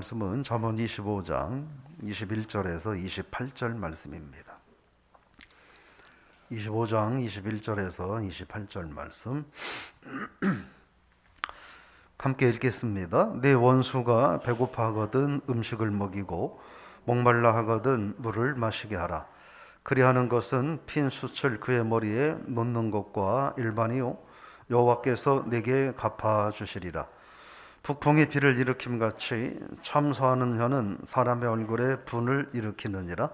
말씀은 잠언 25장 21절에서 28절 말씀입니다. 25장 21절에서 28절 말씀 함께 읽겠습니다. 내 원수가 배고파하거든 음식을 먹이고 목말라 하거든 물을 마시게 하라. 그리하는 것은 핀 숯을 그의 머리에 놓는 것과 일반이요 여호와께서 내게 갚아주시리라. 북풍이 비를 일으킴같이 참소하는 혀는 사람의 얼굴에 분을 일으키느니라.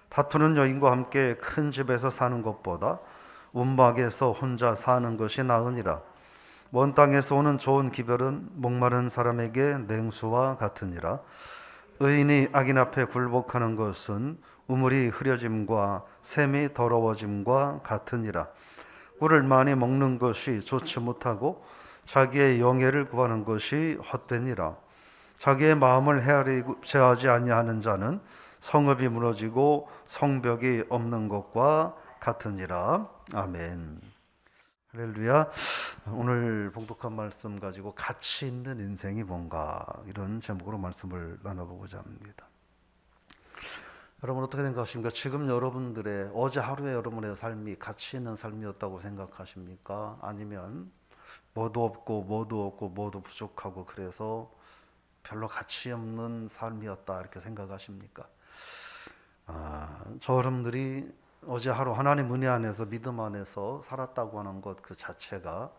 다투는 여인과 함께 큰 집에서 사는 것보다 움막에서 혼자 사는 것이 나으니라. 먼 땅에서 오는 좋은 기별은 목마른 사람에게 냉수와 같으니라. 의인이 악인 앞에 굴복하는 것은 우물이 흐려짐과 샘이 더러워짐과 같으니라. 꿀을 많이 먹는 것이 좋지 못하고 자기의 영예를 구하는 것이 헛되니라. 자기의 마음을 헤아리고 제하지 아니하는 자는 성읍이 무너지고 성벽이 없는 것과 같으니라. 아멘. 할렐루야. 오늘 봉독한 말씀 가지고 가치 있는 인생이 뭔가, 이런 제목으로 말씀을 나눠보고자 합니다. 여러분 어떻게 생각하십니까? 지금 여러분들의 어제 하루의 여러분의 삶이 가치 있는 삶이었다고 생각하십니까? 아니면 뭐도 없고 뭐도 부족하고 그래서 별로 가치 없는 삶이었다 이렇게 생각하십니까? 저 여러분들이 어제 하루 하나님 은혜 안에서 믿음 안에서 살았다고 하는 것 그 자체가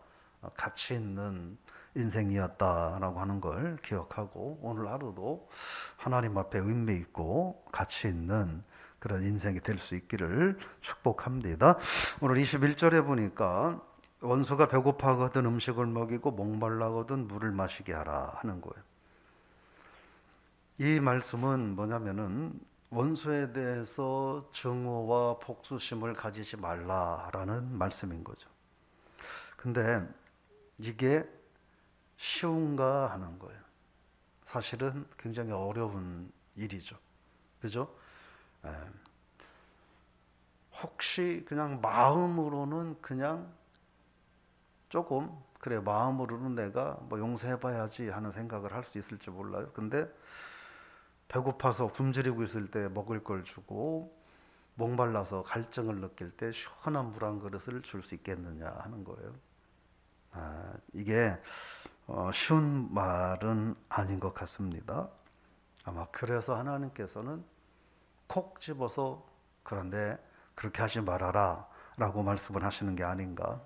가치 있는 인생이었다라고 하는 걸 기억하고, 오늘 하루도 하나님 앞에 의미 있고 가치 있는 그런 인생이 될 수 있기를 축복합니다. 오늘 21절에 보니까 원수가 배고파하거든 음식을 먹이고 목말라거든 물을 마시게 하라 하는 거예요. 이 말씀은 뭐냐면은 원수에 대해서 증오와 복수심을 가지지 말라라는 말씀인 거죠. 근데 이게 쉬운가 하는 거예요. 사실은 굉장히 어려운 일이죠. 그죠? 혹시 그냥 마음으로는 그냥 조금 그래 마음으로는 내가 뭐 용서해봐야지 하는 생각을 할 수 있을지 몰라요. 근데 배고파서 굶주리고 있을 때 먹을 걸 주고 목말라서 갈증을 느낄 때 시원한 물 한 그릇을 줄 수 있겠느냐 하는 거예요. 이게 쉬운 말은 아닌 것 같습니다. 아마 그래서 하나님께서는 콕 집어서 그런데 그렇게 하지 말아라 라고 말씀을 하시는 게 아닌가.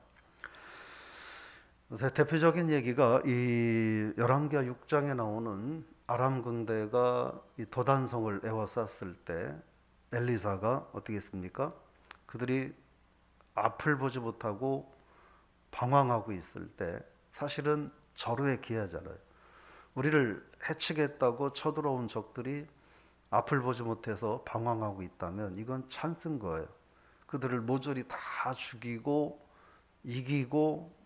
대표적인 얘기가 이 열왕기하 6장에 나오는 아람 군대가 이 도단성을 에워쌌을 때 엘리사가 어떻게 했습니까? 그들이 앞을 보지 못하고 방황하고 있을 때 사실은 절호의 기회잖아요. 우리를 해치겠다고 쳐들어온 적들이 앞을 보지 못해서 방황하고 있다면 이건 찬스인 거예요. 그들을 모조리 다 죽이고 이기고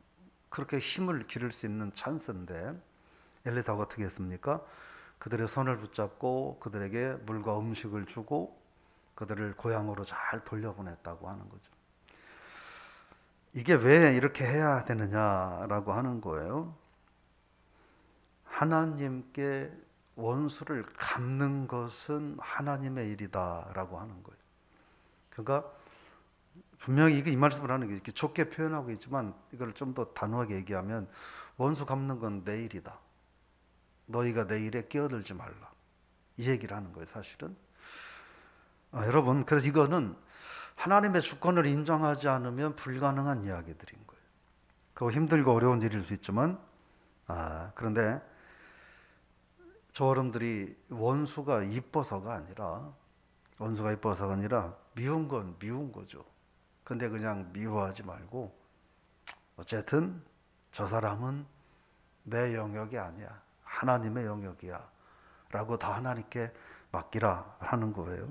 그렇게 힘을 기를 수 있는 찬스인데 엘리사가 어떻게 했습니까? 그들의 손을 붙잡고 그들에게 물과 음식을 주고 그들을 고향으로 잘 돌려보냈다고 하는 거죠. 이게 왜 이렇게 해야 되느냐라고 하는 거예요. 하나님께 원수를 갚는 것은 하나님의 일이다라고 하는 거예요. 그러니까 분명히 이 말씀을 하는 게 이렇게 좋게 표현하고 있지만 이걸 좀 더 단호하게 얘기하면 원수 갚는 건 내 일이다. 너희가 내 일에 끼어들지 말라. 이 얘기를 하는 거예요, 사실은. 여러분, 그래서 이거는 하나님의 주권을 인정하지 않으면 불가능한 이야기들인 거예요. 그거 힘들고 어려운 일일 수 있지만, 그런데 저 여러분들이 원수가 이뻐서가 아니라 미운 건 미운 거죠. 근데 그냥 미워하지 말고 어쨌든 저 사람은 내 영역이 아니야. 하나님의 영역이야. 라고 다 하나님께 맡기라 하는 거예요.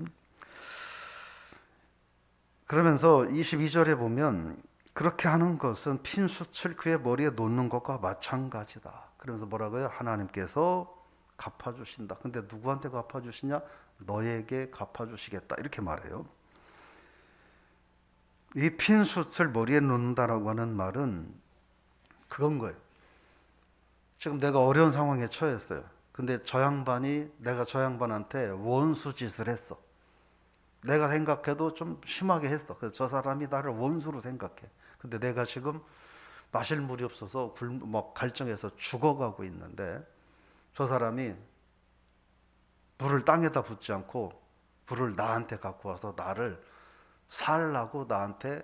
그러면서 22절에 보면 그렇게 하는 것은 핀 숯을 그의 머리에 놓는 것과 마찬가지다. 그러면서 뭐라고요? 하나님께서 갚아주신다. 근데 누구한테 갚아주시냐? 너에게 갚아주시겠다. 이렇게 말해요. 이 핀 숯을 머리에 놓는다라고 하는 말은 그건 거예요. 지금 내가 어려운 상황에 처했어요. 근데 내가 저 양반한테 원수 짓을 했어. 내가 생각해도 좀 심하게 했어. 그래서 저 사람이 나를 원수로 생각해. 근데 내가 지금 마실 물이 없어서 갈증해서 죽어가고 있는데 저 사람이 물을 땅에다 붓지 않고 물을 나한테 갖고 와서 나를 살라고 나한테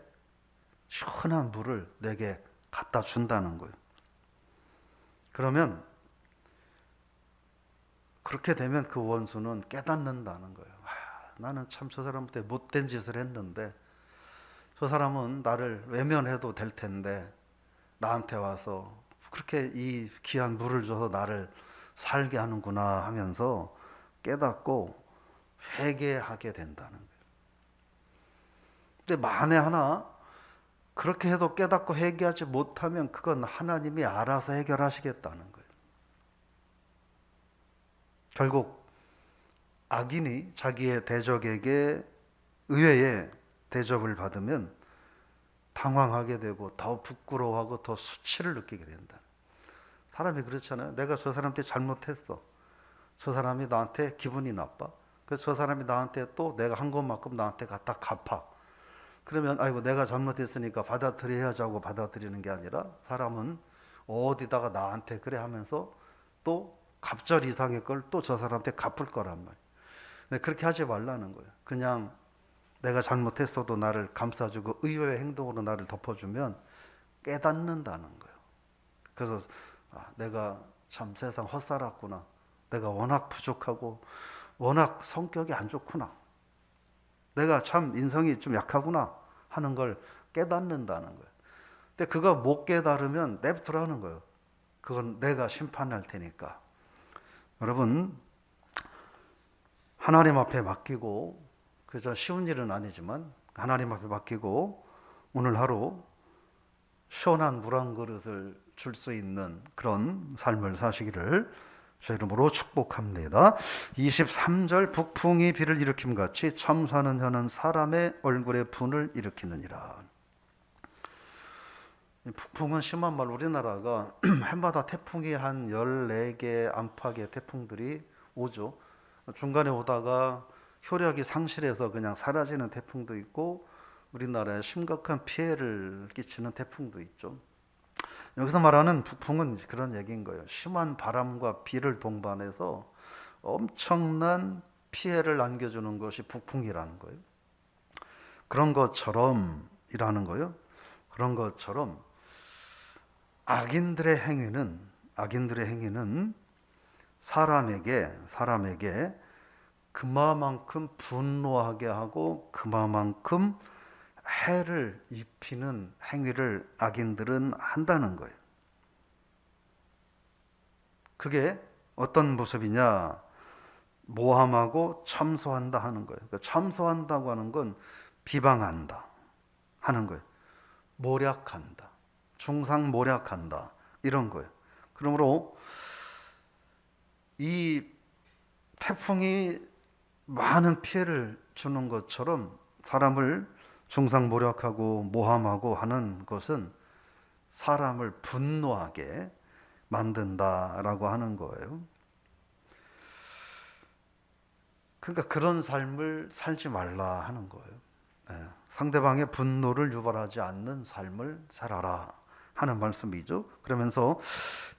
시원한 물을 내게 갖다 준다는 거예요. 그러면 그렇게 되면 그 원수는 깨닫는다는 거예요. 나는 참 저 사람한테 못된 짓을 했는데 저 사람은 나를 외면해도 될 텐데 나한테 와서 그렇게 이 귀한 물을 줘서 나를 살게 하는구나 하면서 깨닫고 회개하게 된다는 거예요. 근데 만에 하나 그렇게 해도 깨닫고 회개하지 못하면 그건 하나님이 알아서 해결하시겠다는 거예요. 결국 악인이 자기의 대적에게 의외의 대접을 받으면 당황하게 되고 더 부끄러워하고 더 수치를 느끼게 된다. 사람이 그렇잖아요. 내가 저 사람한테 잘못했어. 저 사람이 나한테 기분이 나빠. 그래서 저 사람이 나한테 또 내가 한 것만큼 나한테 갖다 갚아. 그러면 아이고 내가 잘못했으니까 받아들여야지 하고 받아들이는 게 아니라 사람은 어디다가 나한테 그래 하면서 또 갑절 이상의 걸 또 저 사람한테 갚을 거란 말이에요. 근데 그렇게 하지 말라는 거예요. 그냥 내가 잘못했어도 나를 감싸주고 의외의 행동으로 나를 덮어주면 깨닫는다는 거예요. 그래서 내가 참 세상 헛살았구나. 내가 워낙 부족하고 워낙 성격이 안 좋구나. 내가 참 인성이 좀 약하구나 하는 걸 깨닫는다는 거예요. 근데 그거 못 깨달으면 냅두라는 거예요. 그건 내가 심판할 테니까. 여러분 하나님 앞에 맡기고 그저 쉬운 일은 아니지만 하나님 앞에 맡기고 오늘 하루 시원한 물 한 그릇을 줄 수 있는 그런 삶을 사시기를 제 이름으로 축복합니다. 23절 북풍이 비를 일으킴 같이 참사는 혀는 사람의 얼굴에 분을 일으키느니라. 북풍은 심한 말 우리나라가 해마다 태풍이 한 14개 안팎의 태풍들이 오죠. 중간에 오다가 효력이 상실해서 그냥 사라지는 태풍도 있고 우리나라에 심각한 피해를 끼치는 태풍도 있죠. 여기서 말하는 북풍은 그런 얘기인 거예요. 심한 바람과 비를 동반해서 엄청난 피해를 안겨주는 것이 북풍이라는 거예요. 그런 것처럼 이라는 거예요. 그런 것처럼 악인들의 행위는 사람에게 그만큼 분노하게 하고 그만큼 해를 입히는 행위를 악인들은 한다는 거예요. 그게 어떤 모습이냐? 모함하고 참소한다 하는 거예요. 그러니까 참소한다고 하는 건 비방한다 하는 거예요. 모략한다. 중상모략한다. 이런 거예요. 그러므로 이 태풍이 많은 피해를 주는 것처럼 사람을 중상모략하고 모함하고 하는 것은 사람을 분노하게 만든다라고 하는 거예요. 그러니까 그런 삶을 살지 말라 하는 거예요. 상대방의 분노를 유발하지 않는 삶을 살아라 하는 말씀이죠. 그러면서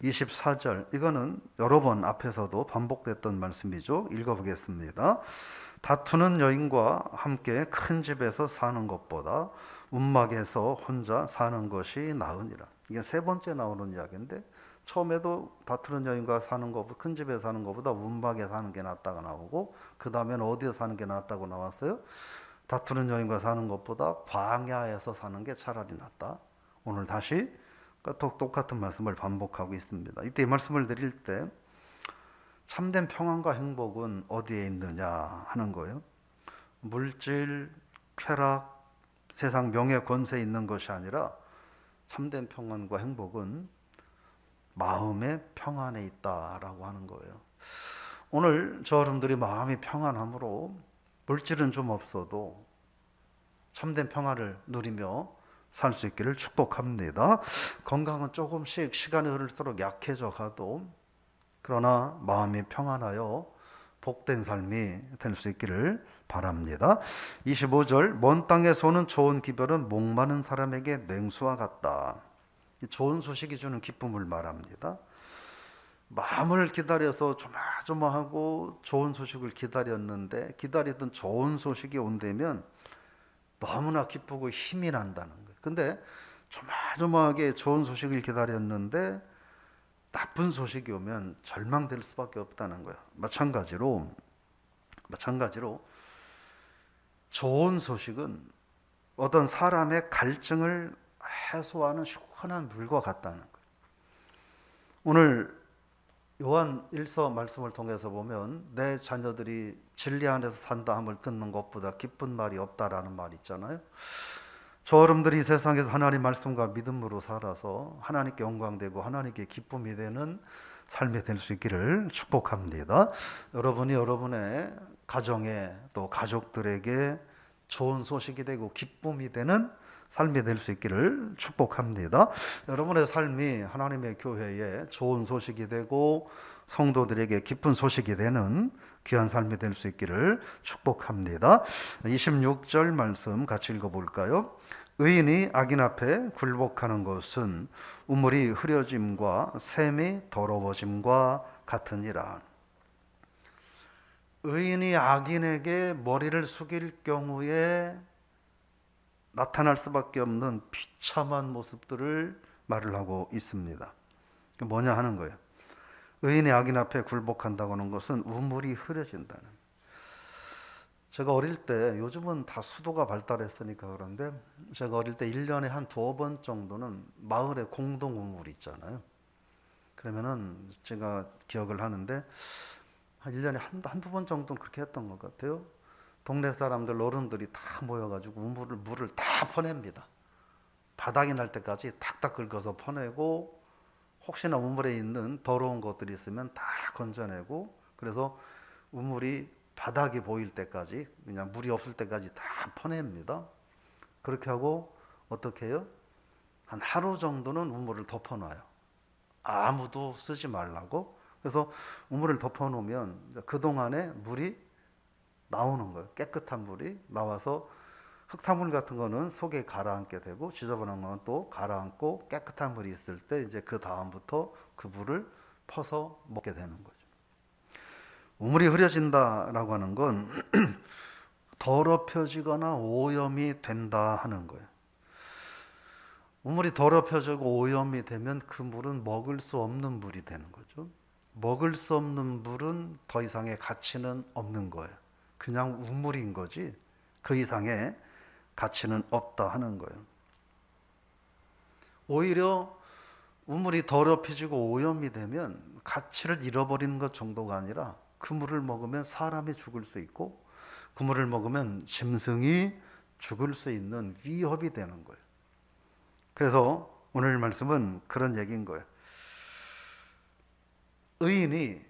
24절 이거는 여러 번 앞에서도 반복됐던 말씀이죠. 읽어보겠습니다. 다투는 여인과 함께 큰 집에서 사는 것보다 움막에서 혼자 사는 것이 나으니라. 이게 세 번째 나오는 이야기인데 처음에도 다투는 여인과 사는 것보다 큰 집에 사는 것보다 움막에 사는 게 낫다가 나오고 그 다음에는 어디에 사는 게 낫다고 나왔어요? 다투는 여인과 사는 것보다 광야에서 사는 게 차라리 낫다. 오늘 다시 똑같은 말씀을 반복하고 있습니다. 이때 이 말씀을 드릴 때 참된 평안과 행복은 어디에 있느냐 하는 거예요. 물질, 쾌락, 세상 명예, 권세에 있는 것이 아니라 참된 평안과 행복은 마음의 평안에 있다라고 하는 거예요. 오늘 저 여러분들이 마음이 평안함으로 물질은 좀 없어도 참된 평안을 누리며 살 수 있기를 축복합니다. 건강은 조금씩 시간이 흐를수록 약해져 가도 그러나 마음이 평안하여 복된 삶이 될 수 있기를 바랍니다. 25절, 먼 땅에서 오는 좋은 기별은 목마른 사람에게 냉수와 같다. 좋은 소식이 주는 기쁨을 말합니다. 마음을 기다려서 조마조마하고 좋은 소식을 기다렸는데 기다리던 좋은 소식이 온다면 너무나 기쁘고 힘이 난다는 거예요. 근데 조마조마하게 좋은 소식을 기다렸는데 나쁜 소식이 오면 절망될 수밖에 없다는 거예요. 마찬가지로 좋은 소식은 어떤 사람의 갈증을 해소하는 시원한 물과 같다는 거예요. 오늘 요한 1서 말씀을 통해서 보면 내 자녀들이 진리 안에서 산다 함을 듣는 것보다 기쁜 말이 없다라는 말 있잖아요. 저 여러분들이 세상에서 하나님 말씀과 믿음으로 살아서 하나님께 영광되고 하나님께 기쁨이 되는 삶이 될 수 있기를 축복합니다. 여러분이 여러분의 가정에 또 가족들에게 좋은 소식이 되고 기쁨이 되는 삶이 될 수 있기를 축복합니다. 여러분의 삶이 하나님의 교회에 좋은 소식이 되고 성도들에게 기쁜 소식이 되는 귀한 삶이 될 수 있기를 축복합니다. 26절 말씀 같이 읽어볼까요? 의인이 악인 앞에 굴복하는 것은 우물이 흐려짐과 샘이 더러워짐과 같으니라. 의인이 악인에게 머리를 숙일 경우에 나타날 수밖에 없는 비참한 모습들을 말을 하고 있습니다. 뭐냐 하는 거예요. 의인이 악인 앞에 굴복한다고 하는 것은 우물이 흐려진다는. 제가 어릴 때, 요즘은 다 수도가 발달했으니까 그런데 제가 어릴 때 1년에 한 2번 정도는 마을에 공동 우물이 있잖아요. 그러면은 제가 기억을 하는데 한 1년에 한두 번 정도는 그렇게 했던 것 같아요. 동네 사람들, 어른들이 다 모여가지고 물을 다 퍼냅니다. 바닥이 날 때까지 탁탁 긁어서 퍼내고 혹시나 우물에 있는 더러운 것들이 있으면 다 건져내고, 그래서 우물이 바닥이 보일 때까지, 그냥 물이 없을 때까지 다 퍼냅니다. 그렇게 하고 어떻게 해요? 한 하루 정도는 우물을 덮어놔요. 아무도 쓰지 말라고. 그래서 우물을 덮어놓으면 그동안에 물이 나오는 거예요. 깨끗한 물이 나와서 흙탕물 같은 거는 속에 가라앉게 되고 지저분한 거는 또 가라앉고 깨끗한 물이 있을 때 이제 그 다음부터 그 물을 퍼서 먹게 되는 거죠. 우물이 흐려진다라고 하는 건 더럽혀지거나 오염이 된다 하는 거예요. 우물이 더럽혀지고 오염이 되면 그 물은 먹을 수 없는 물이 되는 거죠. 먹을 수 없는 물은 더 이상의 가치는 없는 거예요. 그냥 우물인 거지 그 이상의 가치는 없다 하는 거예요. 오히려 우물이 더럽혀지고 오염이 되면 가치를 잃어버리는 것 정도가 아니라 그 물을 먹으면 사람이 죽을 수 있고 그 물을 먹으면 짐승이 죽을 수 있는 위협이 되는 거예요. 그래서 오늘 말씀은 그런 얘기인 거예요. 의인이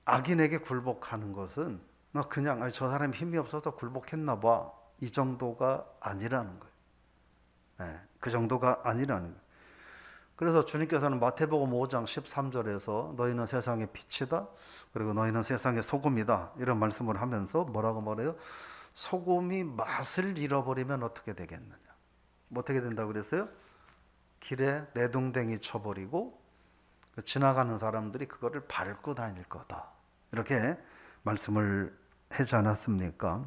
악인에게 굴복하는 것은 그냥 저 사람이 힘이 없어서 굴복했나 봐, 이 정도가 아니라는 거예요. 네, 그 정도가 아니라는 거예요. 그래서 주님께서는 마태복음 5장 13절에서 너희는 세상의 빛이다, 그리고 너희는 세상의 소금이다, 이런 말씀을 하면서 뭐라고 말해요? 소금이 맛을 잃어버리면 어떻게 되겠느냐? 어떻게 된다고 그랬어요? 길에 내동댕이 쳐버리고 지나가는 사람들이 그거를 밟고 다닐 거다, 이렇게 말씀을 하지 않았습니까?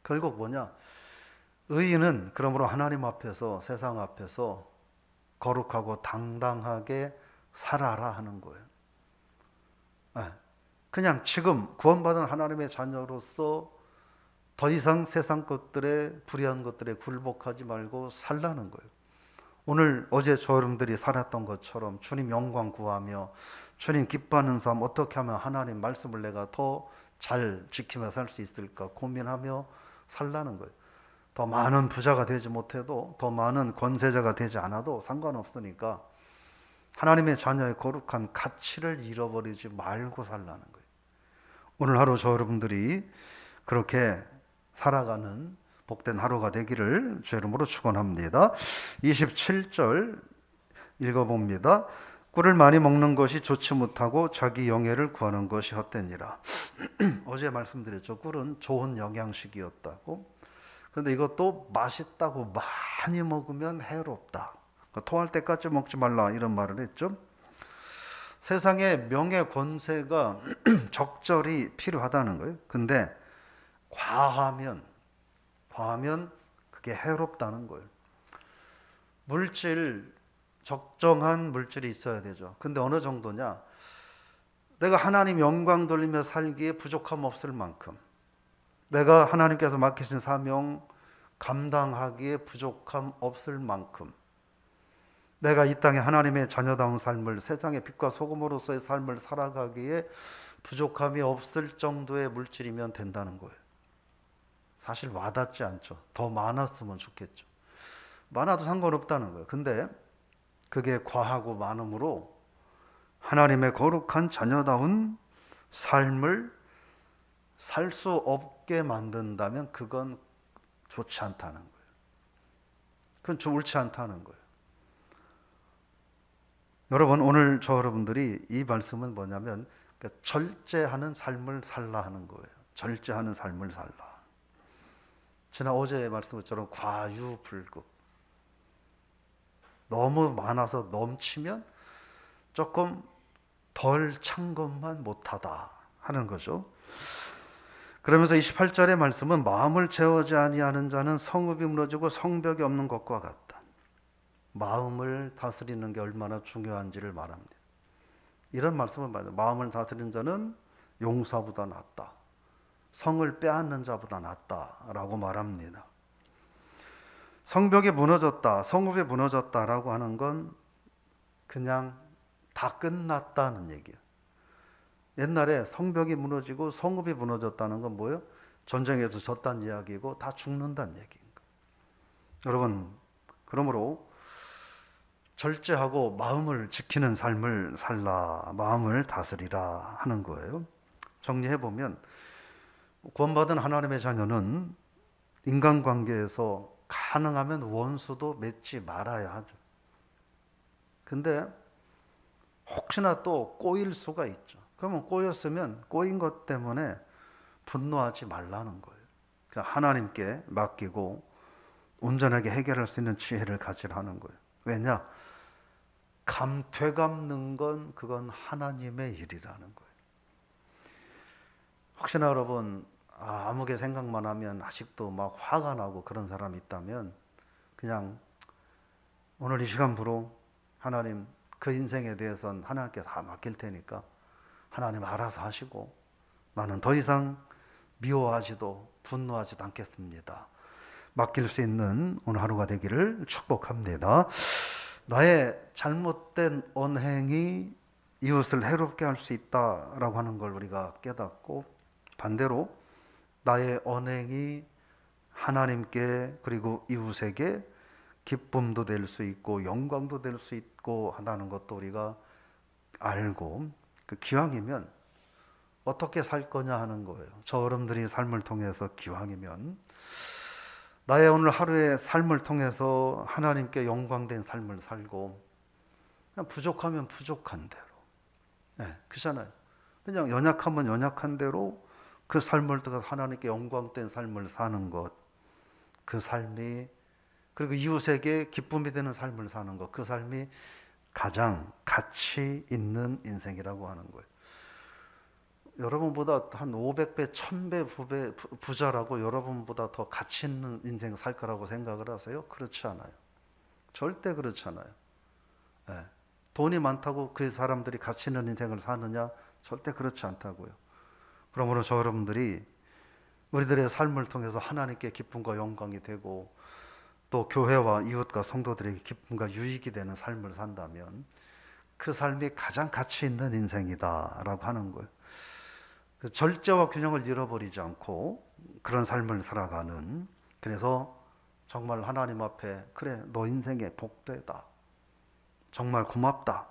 결국 뭐냐? 의인은 그러므로 하나님 앞에서, 세상 앞에서 거룩하고 당당하게 살아라 하는 거예요. 그냥 지금 구원받은 하나님의 자녀로서 더 이상 세상 것들에, 불의한 것들에 굴복하지 말고 살라는 거예요. 오늘 어제 저 여러분들이 살았던 것처럼 주님 영광 구하며 주님 기뻐하는 삶, 어떻게 하면 하나님 말씀을 내가 더 잘 지키며 살 수 있을까 고민하며 살라는 거예요. 더 많은 부자가 되지 못해도, 더 많은 권세자가 되지 않아도 상관없으니까 하나님의 자녀의 거룩한 가치를 잃어버리지 말고 살라는 거예요. 오늘 하루 저 여러분들이 그렇게 살아가는 복된 하루가 되기를 주 이름으로 축원합니다. 27절 읽어봅니다. 꿀을 많이 먹는 것이 좋지 못하고 자기 영예를 구하는 것이 헛되니라. 어제 말씀드렸죠. 꿀은 좋은 영양식이었다고. 그런데 이것도 맛있다고 많이 먹으면 해롭다. 토할 때까지 먹지 말라 이런 말을 했죠. 세상에 명예 권세가 적절히 필요하다는 거예요. 근데 과하면 그게 해롭다는 거예요. 물질, 적정한 물질이 있어야 되죠. 근데 어느 정도냐? 내가 하나님 영광 돌리며 살기에 부족함 없을 만큼, 내가 하나님께서 맡기신 사명 감당하기에 부족함 없을 만큼, 내가 이 땅에 하나님의 자녀다운 삶을, 세상의 빛과 소금으로서의 삶을 살아가기에 부족함이 없을 정도의 물질이면 된다는 거예요. 사실 와닿지 않죠. 더 많았으면 좋겠죠. 많아도 상관없다는 거예요. 근데 그게 과하고 많음으로 하나님의 거룩한 자녀다운 삶을 살 수 없게 만든다면 그건 좋지 않다는 거예요. 그건 옳지 않다는 거예요. 여러분, 오늘 저 여러분들이 이 말씀은 뭐냐면 절제하는 삶을 살라 하는 거예요. 절제하는 삶을 살라. 지난 어제의 말씀처럼 과유불급. 너무 많아서 넘치면 조금 덜 찬 것만 못하다 하는 거죠. 그러면서 28절의 말씀은 마음을 채우지 아니하는 자는 성읍이 무너지고 성벽이 없는 것과 같다. 마음을 다스리는 게 얼마나 중요한지를 말합니다. 이런 말씀을 말해요. 마음을 다스리는 자는 용사보다 낫다. 성을 빼앗는 자보다 낫다라고 말합니다. 성벽이 무너졌다, 성읍이 무너졌다라고 하는 건 그냥 다 끝났다는 얘기예요. 옛날에 성벽이 무너지고 성읍이 무너졌다는 건 뭐예요? 전쟁에서 졌다는 이야기고 다 죽는다는 얘기인 거예요. 여러분, 그러므로 절제하고 마음을 지키는 삶을 살라, 마음을 다스리라 하는 거예요. 정리해보면 구원받은 하나님의 자녀는 인간관계에서 가능하면 원수도 맺지 말아야 하죠. 근데 혹시나 또 꼬일 수가 있죠. 그러면 꼬였으면 꼬인 것 때문에 분노하지 말라는 거예요. 그러니까 하나님께 맡기고 온전하게 해결할 수 있는 지혜를 가지라는 거예요. 왜냐? 되갚는 건 그건 하나님의 일이라는 거예요. 혹시나 여러분 아무개 생각만 하면 아직도 막 화가 나고 그런 사람이 있다면 그냥 오늘 이 시간부로 하나님 그 인생에 대해서는 하나님께 다 맡길 테니까 하나님 알아서 하시고 나는 더 이상 미워하지도 분노하지도 않겠습니다. 맡길 수 있는 오늘 하루가 되기를 축복합니다. 나의 잘못된 언행이 이웃을 해롭게 할 수 있다라고 하는 걸 우리가 깨닫고 반대로 나의 언행이 하나님께 그리고 이웃에게 기쁨도 될 수 있고 영광도 될 수 있고 한다는 것도 우리가 알고 기왕이면 어떻게 살 거냐 하는 거예요. 저 여러분들이 삶을 통해서 기왕이면 나의 오늘 하루의 삶을 통해서 하나님께 영광된 삶을 살고 그냥 부족하면 부족한 대로 그렇잖아요. 그냥 연약하면 연약한 대로 그 삶을 통해서 하나님께 영광된 삶을 사는 것, 그 삶이 그리고 이웃에게 기쁨이 되는 삶을 사는 것, 그 삶이 가장 가치 있는 인생이라고 하는 거예요. 여러분보다 한 500배, 1000배 부자라고 여러분보다 더 가치 있는 인생 살 거라고 생각을 하세요? 그렇지 않아요. 절대 그렇지 않아요. 돈이 많다고 그 사람들이 가치 있는 인생을 사느냐? 절대 그렇지 않다고요. 그러므로 저 여러분들이 우리들의 삶을 통해서 하나님께 기쁨과 영광이 되고 또 교회와 이웃과 성도들에게 기쁨과 유익이 되는 삶을 산다면 그 삶이 가장 가치 있는 인생이다라고 하는 거예요. 그 절제와 균형을 잃어버리지 않고 그런 삶을 살아가는, 그래서 정말 하나님 앞에 그래 너 인생에 복되다, 정말 고맙다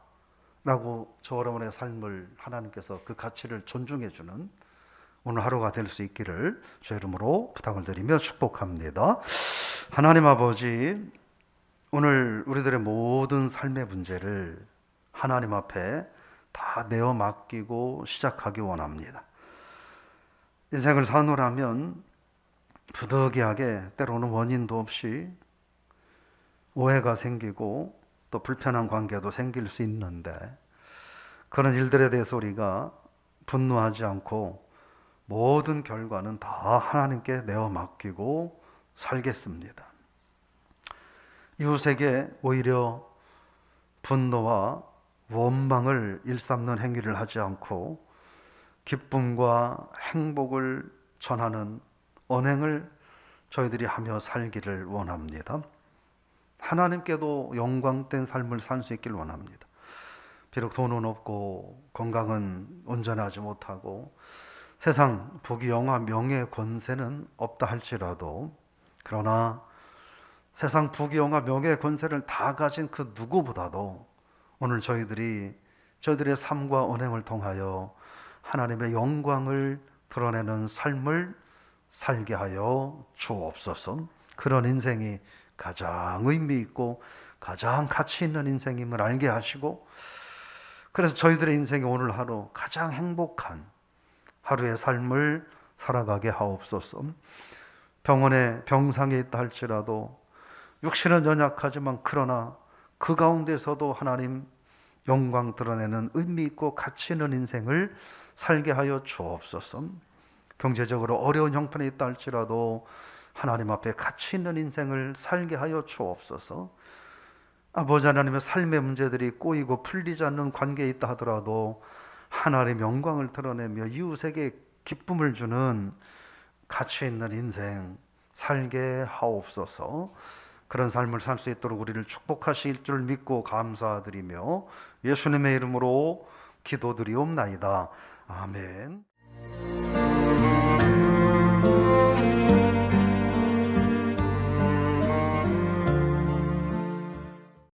라고 저 여러분의 삶을 하나님께서 그 가치를 존중해 주는 오늘 하루가 될 수 있기를 주의 이름으로 부탁을 드리며 축복합니다. 하나님 아버지, 오늘 우리들의 모든 삶의 문제를 하나님 앞에 다 내어 맡기고 시작하기 원합니다. 인생을 사노라면 부득이하게 때로는 원인도 없이 오해가 생기고 또 불편한 관계도 생길 수 있는데, 그런 일들에 대해서 우리가 분노하지 않고 모든 결과는 다 하나님께 내어 맡기고 살겠습니다. 이웃에게 오히려 분노와 원망을 일삼는 행위를 하지 않고 기쁨과 행복을 전하는 언행을 저희들이 하며 살기를 원합니다. 하나님께도 영광된 삶을 살 수 있기를 원합니다. 비록 돈은 없고 건강은 온전하지 못하고 세상 부귀영화 명예 권세는 없다 할지라도, 그러나 세상 부귀영화 명예 권세를 다 가진 그 누구보다도 오늘 저희들의 삶과 언행을 통하여 하나님의 영광을 드러내는 삶을 살게 하여 주옵소서. 그런 인생이 가장 의미 있고 가장 가치 있는 인생임을 알게 하시고, 그래서 저희들의 인생이 오늘 하루 가장 행복한 하루의 삶을 살아가게 하옵소서. 병원에 병상에 있다 할지라도 육신은 연약하지만 그러나 그 가운데서도 하나님 영광 드러내는 의미 있고 가치 있는 인생을 살게 하여 주옵소서. 경제적으로 어려운 형편에 있다 할지라도 하나님 앞에 가치 있는 인생을 살게 하여 주옵소서. 아버지 하나님의 삶의 문제들이 꼬이고 풀리지 않는 관계에 있다 하더라도 하나님의 영광을 드러내며 이웃에게 기쁨을 주는 가치 있는 인생 살게 하옵소서. 그런 삶을 살 수 있도록 우리를 축복하실 줄 믿고 감사드리며 예수님의 이름으로 기도드리옵나이다. 아멘.